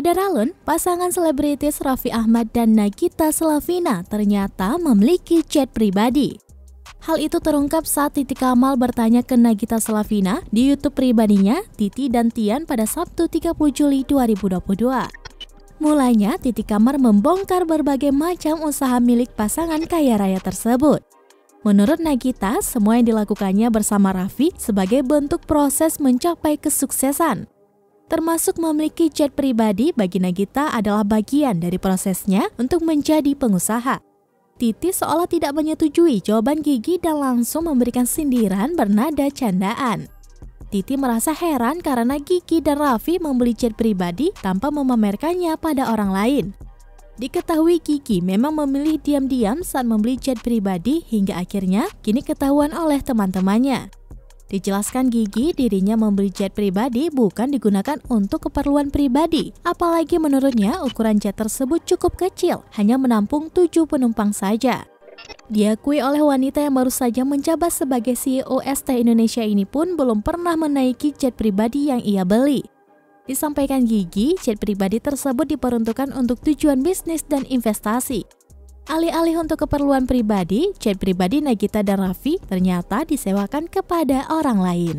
Beredar alun, pasangan selebritis Raffi Ahmad dan Nagita Slavina ternyata memiliki chat pribadi. Hal itu terungkap saat Titi Kamal bertanya ke Nagita Slavina di YouTube pribadinya, Titi dan Tian pada Sabtu 30 Juli 2022. Mulanya, Titi Kamal membongkar berbagai macam usaha milik pasangan kaya raya tersebut. Menurut Nagita, semua yang dilakukannya bersama Raffi sebagai bentuk proses mencapai kesuksesan. Termasuk memiliki chat pribadi bagi Nagita adalah bagian dari prosesnya untuk menjadi pengusaha. Titi seolah tidak menyetujui jawaban Gigi dan langsung memberikan sindiran bernada candaan. Titi merasa heran karena Gigi dan Raffi membeli chat pribadi tanpa memamerkannya pada orang lain. Diketahui Gigi memang memilih diam-diam saat membeli chat pribadi hingga akhirnya kini ketahuan oleh teman-temannya. Dijelaskan Gigi, dirinya membeli jet pribadi bukan digunakan untuk keperluan pribadi. Apalagi menurutnya ukuran jet tersebut cukup kecil, hanya menampung 7 penumpang saja. Diakui oleh wanita yang baru saja menjabat sebagai CEO ST Indonesia ini pun belum pernah menaiki jet pribadi yang ia beli. Disampaikan Gigi, jet pribadi tersebut diperuntukkan untuk tujuan bisnis dan investasi. Alih-alih untuk keperluan pribadi, jet pribadi Nagita dan Raffi ternyata disewakan kepada orang lain.